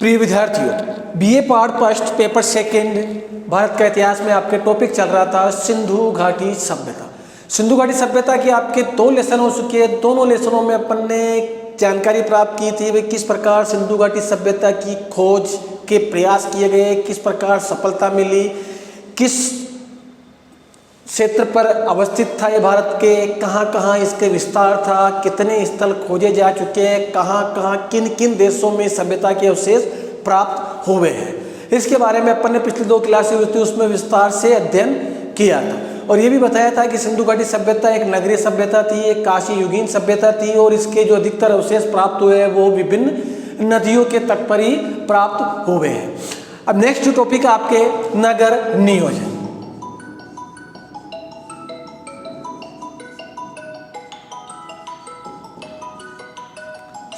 प्रिय विद्यार्थियों, BA part first paper second Bharat का इतिहास में आपके टॉपिक चल रहा था सिंधु घाटी सभ्यता। सिंधु घाटी सभ्यता के आपके 2 लेसन हो चुके हैं। दोनों लेसनों में अपन ने जानकारी प्राप्त की थी वे किस प्रकार सिंधु घाटी सभ्यता की खोज के प्रयास किए गए, किस प्रकार सफलता मिली, किस क्षेत्र पर अवस्थित था ये भारत के, कहाँ कहाँ इसके विस्तार था, कितने स्थल खोजे जा चुके हैं, कहाँ कहाँ किन किन देशों में सभ्यता के अवशेष प्राप्त हुए हैं। इसके बारे में अपन ने पिछली 2 क्लासें हुई थी उसमें विस्तार से अध्ययन किया था और ये भी बताया था कि सिंधु घाटी सभ्यता एक नगरीय सभ्यता थी, एक काशी युगीन सभ्यता थी और इसके जो अधिकतर अवशेष प्राप्त हुए हैं वो विभिन्न नदियों के तट पर ही प्राप्त हुए हैं। अब नेक्स्ट टॉपिक आपके नगर नियोजन।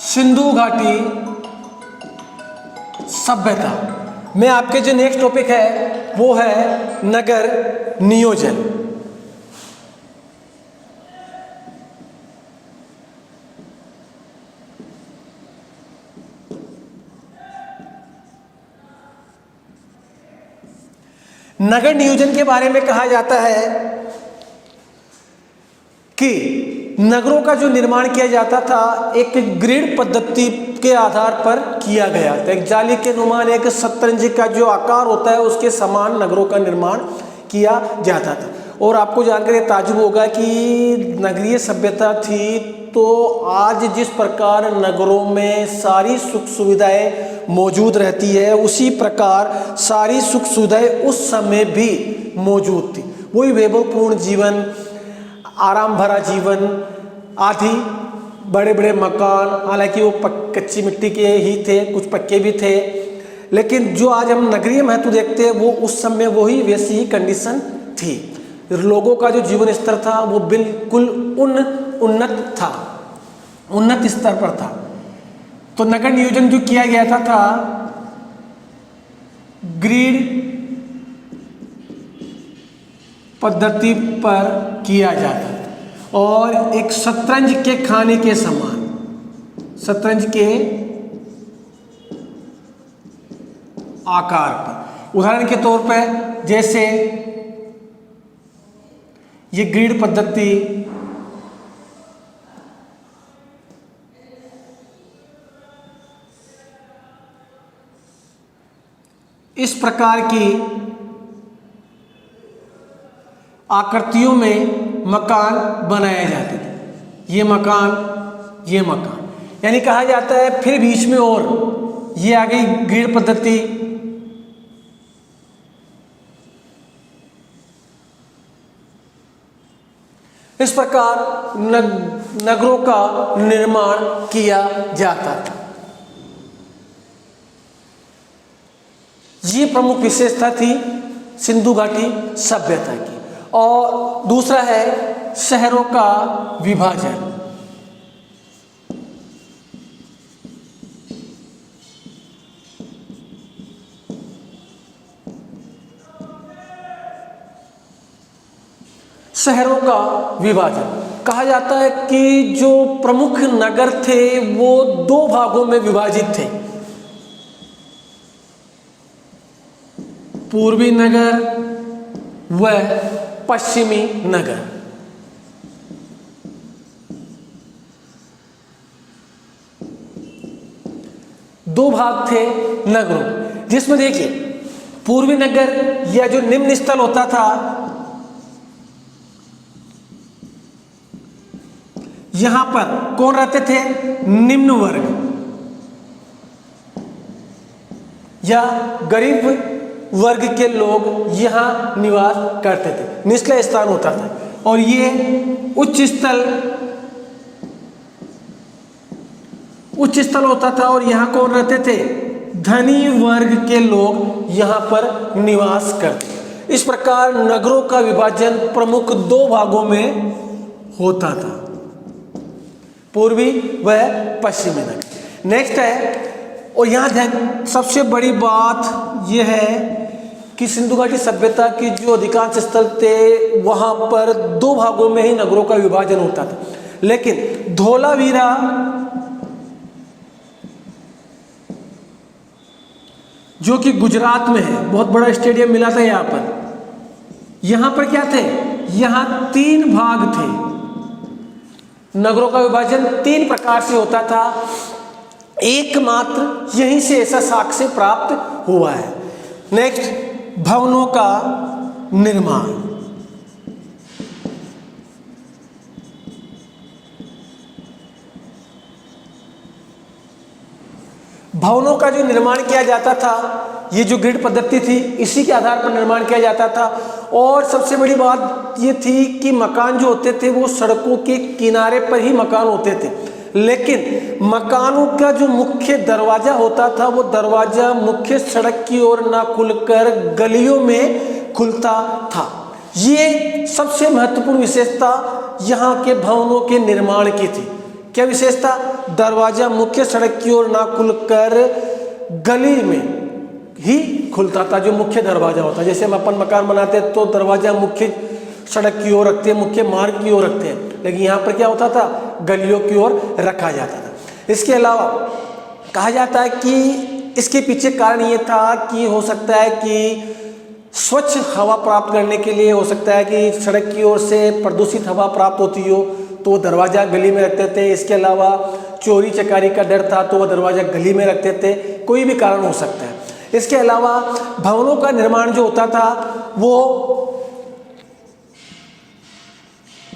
सिंधु घाटी सभ्यता में आपके जो नेक्स्ट टॉपिक है वो है नगर नियोजन। नगर नियोजन के बारे में कहा जाता है कि नगरों का जो निर्माण किया जाता था एक ग्रिड पद्धति के आधार पर किया गया था। एक जाली के नुमान एक शतरंज का जो आकार होता है उसके समान नगरों का निर्माण किया जाता था। और आपको जानकर ताज्जुब होगा कि नगरीय सभ्यता थी तो आज जिस प्रकार नगरों में सारी सुख सुविधाएं मौजूद रहती है उसी प्रकार सारी सुख सुविधाएं उस समय भी मौजूद थी। वही वैभवपूर्ण जीवन, आराम भरा जीवन, आदि बड़े बड़े मकान, हालांकि वो कच्ची मिट्टी के ही थे, कुछ पक्के भी थे, लेकिन जो आज हम नगरीय महत्व देखते हैं वो उस समय वही वैसी ही कंडीशन थी। लोगों का जो जीवन स्तर था वो बिल्कुल उन्नत था, उन्नत स्तर पर था। तो नगर नियोजन जो किया गया था ग्रिड पद्धति पर किया जाता था और एक शतरंज के खाने के समान, शतरंज के आकार पर। उदाहरण के तौर पर जैसे ये ग्रिड पद्धति इस प्रकार की आकृतियों में मकान बनाए जाते थे। ये मकान, ये मकान, यानी कहा जाता है फिर बीच में और ये आ गई ग्रिड पद्धति। इस प्रकार नगरों का निर्माण किया जाता था। ये प्रमुख विशेषता थी सिंधु घाटी सभ्यता की। और दूसरा है शहरों का विभाजन। शहरों का विभाजन कहा जाता है कि जो प्रमुख नगर थे वो 2 भागों में विभाजित थे, पूर्वी नगर व पश्चिमी नगर। दो भाग थे नगरों, जिसमें देखिए पूर्वी नगर या जो निम्न स्थल होता था यहां पर कौन रहते थे? निम्न वर्ग या गरीब वर्ग के लोग यहां निवास करते थे, निचला स्थान होता था। और ये उच्च स्थल होता था और यहां कौन रहते थे? धनी वर्ग के लोग यहां पर निवास करते। इस प्रकार नगरों का विभाजन प्रमुख 2 भागों में होता था, पूर्वी व पश्चिमी नगर। नेक्स्ट है, और यहाँ ध्यान सबसे बड़ी बात यह है कि सिंधु घाटी सभ्यता की जो अधिकांश स्थल थे वहां पर 2 भागों में ही नगरों का विभाजन होता था। लेकिन धोलावीरा जो कि गुजरात में है, बहुत बड़ा स्टेडियम मिला था यहाँ पर। यहाँ पर क्या थे, यहाँ 3 भाग थे। नगरों का विभाजन 3 प्रकार से होता था, एकमात्र यहीं से ऐसा साक्ष्य प्राप्त हुआ है। नेक्स्ट, भवनों का निर्माण। भवनों का जो निर्माण किया जाता था, ये जो ग्रिड पद्धति थी, इसी के आधार पर निर्माण किया जाता था। और सबसे बड़ी बात ये थी कि मकान जो होते थे वो सड़कों के किनारे पर ही मकान होते थे, लेकिन मकानों का जो मुख्य दरवाजा होता था वो दरवाजा मुख्य सड़क की ओर ना खुलकर गलियों में खुलता था। ये सबसे महत्वपूर्ण विशेषता यहाँ के भवनों के निर्माण की थी। क्या विशेषता, दरवाजा मुख्य सड़क की ओर ना खुलकर गली में ही खुलता था, जो मुख्य दरवाजा होता है। जैसे हम अपन मकान बनाते हैं तो दरवाजा मुख्य सड़क की ओर रखते हैं, मुख्य मार्ग की ओर रखते हैं, लेकिन यहाँ पर क्या होता था, गलियों की ओर रखा जाता था। इसके अलावा कहा जाता है कि इसके पीछे कारण ये था कि हो सकता है कि स्वच्छ हवा प्राप्त करने के लिए, हो सकता है कि सड़क की ओर से प्रदूषित हवा प्राप्त होती हो तो वो दरवाज़ा गली में रखते थे। इसके अलावा चोरी चकारी का डर था तो वह दरवाज़ा गली में रखते थे, कोई भी कारण हो सकता है। इसके अलावा भवनों का निर्माण जो होता था वो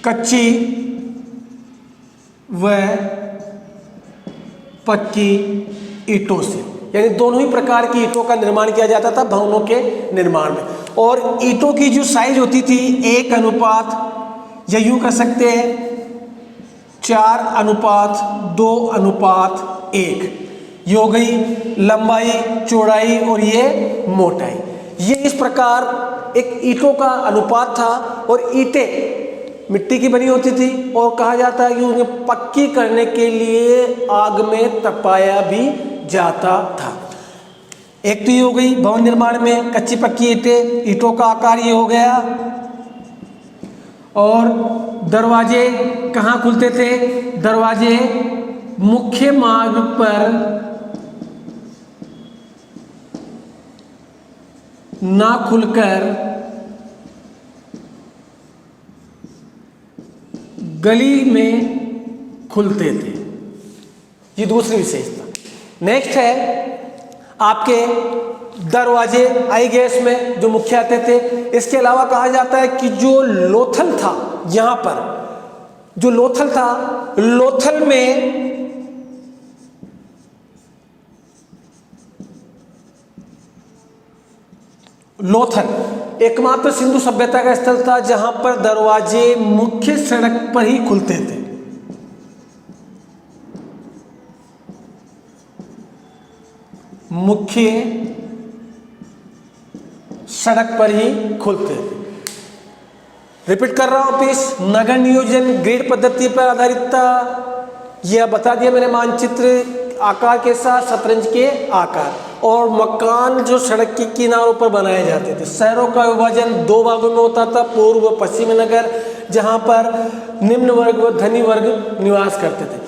कच्ची व पक्की ईंटों से, यानी दोनों ही प्रकार की ईंटों का निर्माण किया जाता था भवनों के निर्माण में। और ईंटों की जो साइज होती थी 1 अनुपात, या यूं कह सकते हैं 4:2:1, ये हो गई लंबाई, चौड़ाई और ये मोटाई। ये इस प्रकार एक ईंटों का अनुपात था। और ईंटें मिट्टी की बनी होती थी और कहा जाता है कि उन्हें पक्की करने के लिए आग में तपाया भी जाता था। एक तो ये हो गई भवन निर्माण में कच्ची पक्की ईंटें, ईंटों का आकार ये हो गया। और दरवाजे कहाँ खुलते थे, दरवाजे मुख्य मार्ग पर ना खुलकर गली में खुलते थे। ये दूसरी विशेषता। नेक्स्ट है आपके दरवाजे आई गए इसमें जो मुख्य आते थे। इसके अलावा कहा जाता है कि जो लोथल था, यहाँ पर जो लोथल था, लोथल में लोथल एकमात्र सिंधु सभ्यता का स्थल था जहां पर दरवाजे मुख्य सड़क पर ही खुलते थे। मुख्य सड़क पर ही खुलते थे। रिपीट कर रहा हूं प्लीज, नगर नियोजन ग्रिड पद्धति पर आधारित था। यह बता दिया मैंने मानचित्र, आकार के साथ शतरंज के आकार, और मकान जो सड़क के किनारों पर बनाए जाते थे। शहरों का विभाजन 2 भागों में होता था, पूर्व व पश्चिमी नगर, जहां पर निम्न वर्ग व धनी वर्ग निवास करते थे।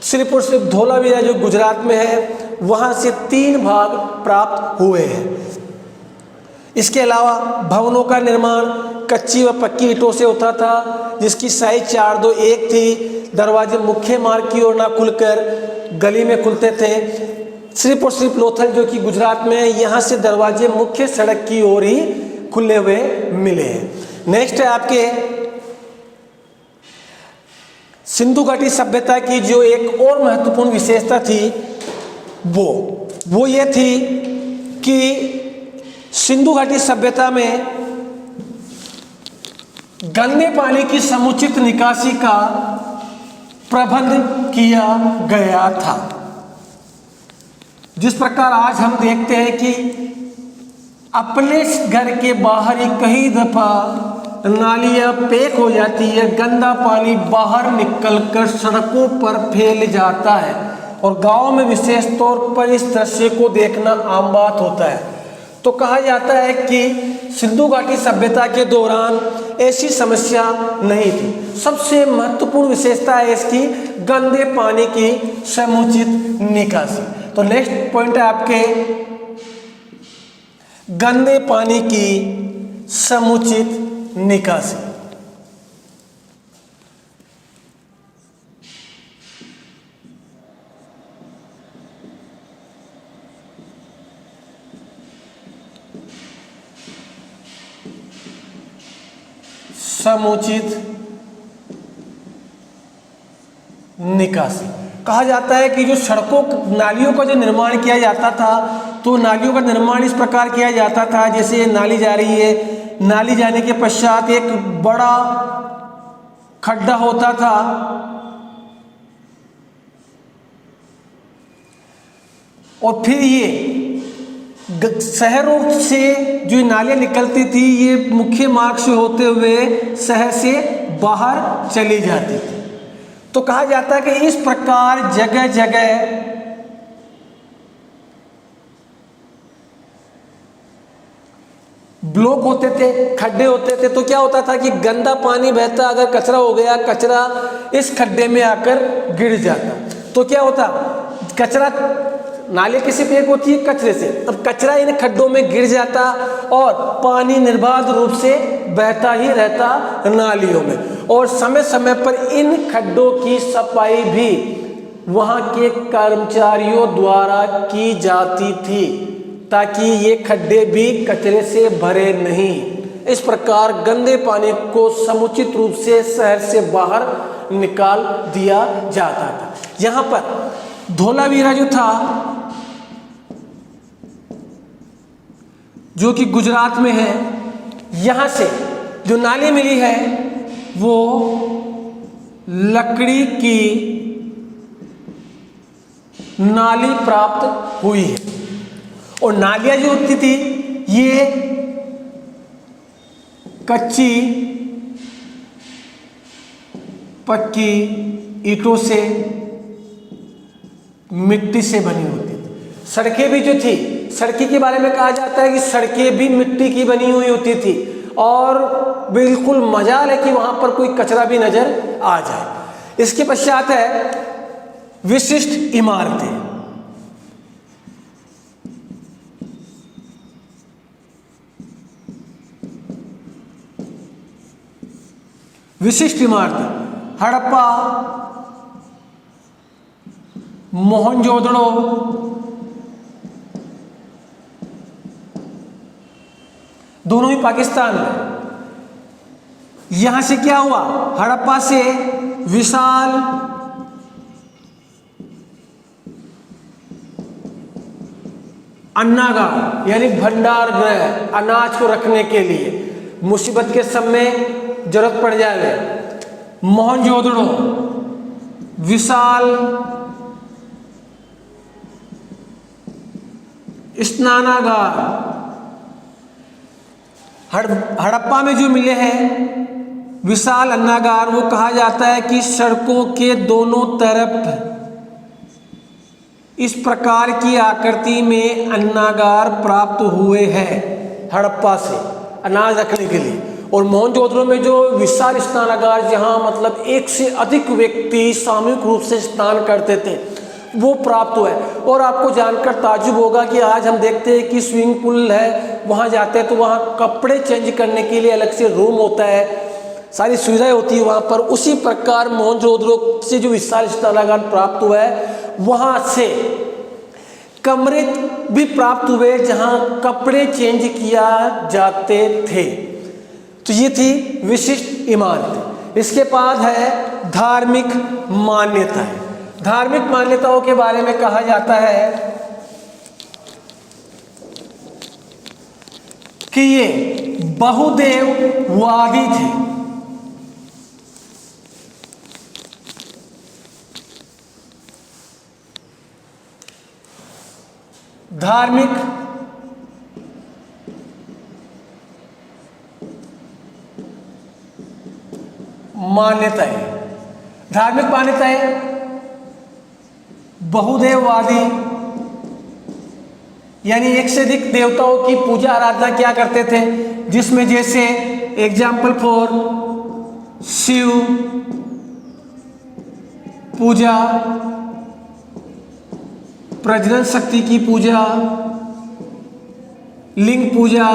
सिर्फ और सिर्फ धोलावीरा जो गुजरात में है वहां से 3 भाग प्राप्त हुए हैं। इसके अलावा भवनों का निर्माण कच्ची व पक्की ईंटों से होता था, जिसकी साइज 4:2:1 थी। दरवाजे मुख्य मार्ग की ओर ना खुलकर गली में खुलते थे। सिर्फ और सिर्फ लोथल जो कि गुजरात में है, यहाँ से दरवाजे मुख्य सड़क की ओर ही खुले हुए मिले हैं। नेक्स्ट है आपके सिंधु घाटी सभ्यता की जो एक और महत्वपूर्ण विशेषता थी वो ये थी कि सिंधु घाटी सभ्यता में गंदे पानी की समुचित निकासी का प्रबंध किया गया था। जिस प्रकार आज हम देखते हैं कि अपने घर के बाहर ही कई दफा नालियां पैक हो जाती है, गंदा पानी बाहर निकलकर सड़कों पर फैल जाता है, और गांव में विशेष तौर पर इस दृश्य को देखना आम बात होता है। तो कहा जाता है कि सिंधु घाटी सभ्यता के दौरान ऐसी समस्या नहीं थी। सबसे महत्वपूर्ण विशेषता है इसकी गंदे पानी की समुचित निकासी। तो नेक्स्ट पॉइंट है आपके गंदे पानी की समुचित निकासी। समुचित निकासी कहा जाता है कि जो सड़कों नालियों का जो निर्माण किया जाता था, तो नालियों का निर्माण इस प्रकार किया जाता था, जैसे नाली जा रही है, नाली जाने के पश्चात एक बड़ा खड्डा होता था, और फिर ये शहरों से जो नालियाँ निकलती थी, ये मुख्य मार्ग से होते हुए शहर से बाहर चली जाती थी। तो कहा जाता है कि इस प्रकार जगह जगह ब्लॉक होते थे, खड्डे होते थे। तो क्या होता था कि गंदा पानी बहता, अगर कचरा हो गया, कचरा इस खड्डे में आकर गिर जाता। तो क्या होता, कचरा, नाले किसी पे एक होती है कचरे से, अब कचरा इन खड्डों में गिर जाता और पानी निर्बाध रूप से बहता ही रहता नालियों में। और समय समय पर इन खड्डों की सफाई भी वहाँ के कर्मचारियों द्वारा की जाती थी, ताकि ये खड्डे भी कचरे से भरे नहीं। इस प्रकार गंदे पानी को समुचित रूप से शहर से बाहर निकाल दिया जाता था। यहाँ पर धोलावीरा जो था, जो कि गुजरात में है, यहाँ से जो नाली मिली है वो लकड़ी की नाली प्राप्त हुई है। और नालियाँ जो होती थी ये कच्ची पक्की ईंटों से, मिट्टी से बनी होती थी। सड़कें भी जो थी, सड़की के बारे में कहा जाता है कि सड़कें भी मिट्टी की बनी हुई होती थी, और बिल्कुल मजाल है कि वहां पर कोई कचरा भी नजर आ जाए। इसके पश्चात है विशिष्ट इमारतें। विशिष्ट इमारतें हड़प्पा, मोहनजोदड़ो, दोनों ही पाकिस्तान में। यहां से क्या हुआ, हड़प्पा से विशाल अन्नागार यानी भंडार गृह, अनाज को रखने के लिए मुसीबत के समय जरूरत पड़ जाए। मोहनजोदड़ो विशाल स्नानागार। हड़प्पा में जो मिले हैं विशाल अन्नागार, वो कहा जाता है कि सड़कों के दोनों तरफ इस प्रकार की आकृति में अन्नागार प्राप्त हुए हैं हड़प्पा से अनाज रखने के लिए। और मोहनजोदड़ो में जो विशाल स्नानागार, जहां मतलब एक से अधिक व्यक्ति सामूहिक रूप से स्नान करते थे, वो प्राप्त हुआ है। और आपको जानकर ताज्जुब होगा कि आज हम देखते हैं कि स्विमिंग पूल है, वहाँ जाते हैं तो वहाँ कपड़े चेंज करने के लिए अलग से रूम होता है, सारी सुविधाएं होती है वहाँ पर। उसी प्रकार मोहनजोदड़ो से जो विशाल स्नानागार प्राप्त हुआ है, वहाँ से कमरे भी प्राप्त हुए जहाँ कपड़े चेंज किया जाते थे। तो ये थी विशिष्ट इमारत। इसके बाद है धार्मिक मान्यताएं। धार्मिक मान्यताओं के बारे में कहा जाता है कि ये बहुदेववादी थे। धार्मिक मान्यताएं, धार्मिक मान्यताएं बहुदेववादी यानी एक से अधिक देवताओं की पूजा आराधना क्या करते थे, जिसमें जैसे एग्जाम्पल फॉर शिव पूजा, प्रजनन शक्ति की पूजा, लिंग पूजा,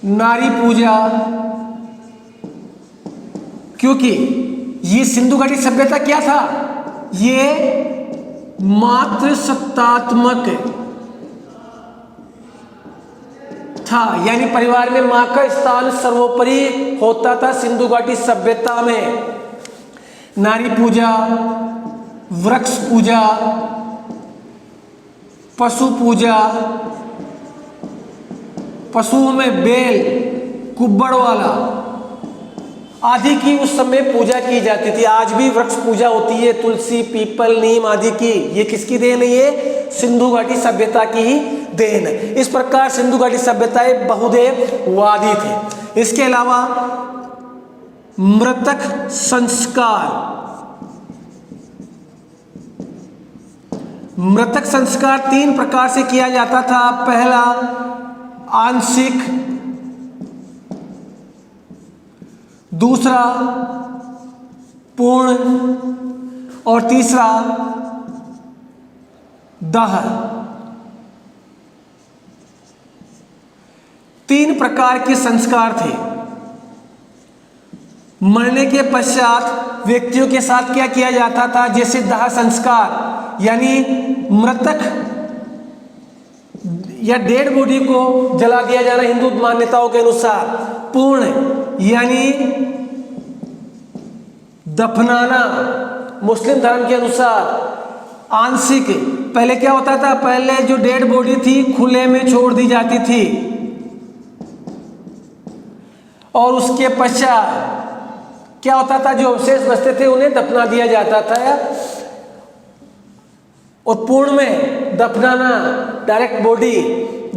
नारी पूजा, क्योंकि ये सिंधु घाटी सभ्यता क्या था, ये मातृसत्तात्मक था, यानी परिवार में मां का स्थान सर्वोपरि होता था सिंधु घाटी सभ्यता में। नारी पूजा, वृक्ष पूजा, पशु पूजा, पशुओं में बैल, कुब्बड़ वाला आदि की उस समय पूजा की जाती थी। आज भी वृक्ष पूजा होती है, तुलसी, पीपल, नीम आदि की। ये किसकी देन है? ये सिंधु घाटी सभ्यता की ही देन है। इस प्रकार सिंधु घाटी सभ्यताएं बहुदेववादी थे। इसके अलावा मृतक संस्कार, मृतक संस्कार 3 प्रकार से किया जाता था। पहला आंशिक, दूसरा पूर्ण और तीसरा दाह। 3 प्रकार के संस्कार थे। मरने के पश्चात व्यक्तियों के साथ क्या किया जाता था? जैसे दाह संस्कार, यानी मृतक या डेड बॉडी को जला दिया जाना हिंदू मान्यताओं के अनुसार। पूर्ण यानी दफनाना मुस्लिम धर्म के अनुसार। आंशिक, पहले क्या होता था? पहले जो डेड बॉडी थी खुले में छोड़ दी जाती थी और उसके पश्चात क्या होता था? जो अवशेष बचते थे उन्हें दफना दिया जाता था। और पूर्ण में दफनाना, डायरेक्ट बॉडी,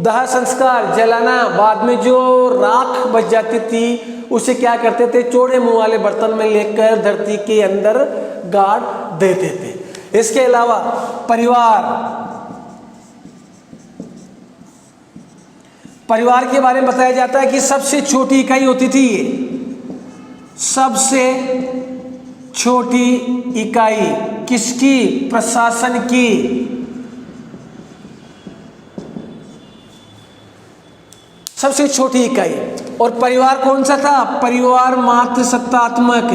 दाह संस्कार, जलाना, बाद में जो राख बच जाती थी उसे क्या करते थे? चौड़े मुंह वाले बर्तन में लेकर धरती के अंदर गाड़ देते थे। इसके अलावा परिवार, परिवार के बारे में बताया जाता है कि सबसे छोटी इकाई होती थी ये, सबसे छोटी इकाई किसकी? प्रशासन की। सबसे छोटी इकाई। और परिवार कौन सा था? परिवार मातृसत्तात्मक।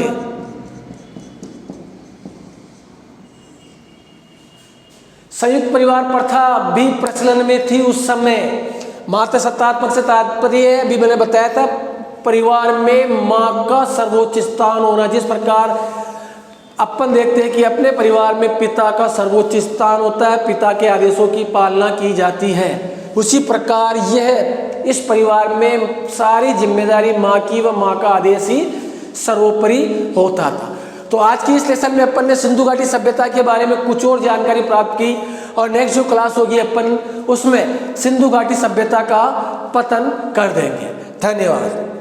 संयुक्त परिवार प्रथा भी प्रचलन में थी उस समय। मातृसत्तात्मक से तात्पर्य अभी मैंने बताया था परिवार में मां का सर्वोच्च स्थान होना। जिस प्रकार अपन देखते हैं कि अपने परिवार में पिता का सर्वोच्च स्थान होता है, पिता के आदेशों की पालना की जाती है, उसी प्रकार यह इस परिवार में सारी जिम्मेदारी माँ की व माँ का आदेश ही सर्वोपरि होता था। तो आज की इस लेसन में अपन ने सिंधु घाटी सभ्यता के बारे में कुछ और जानकारी प्राप्त की और नेक्स्ट जो क्लास होगी अपन उसमें सिंधु घाटी सभ्यता का पतन कर देंगे। धन्यवाद।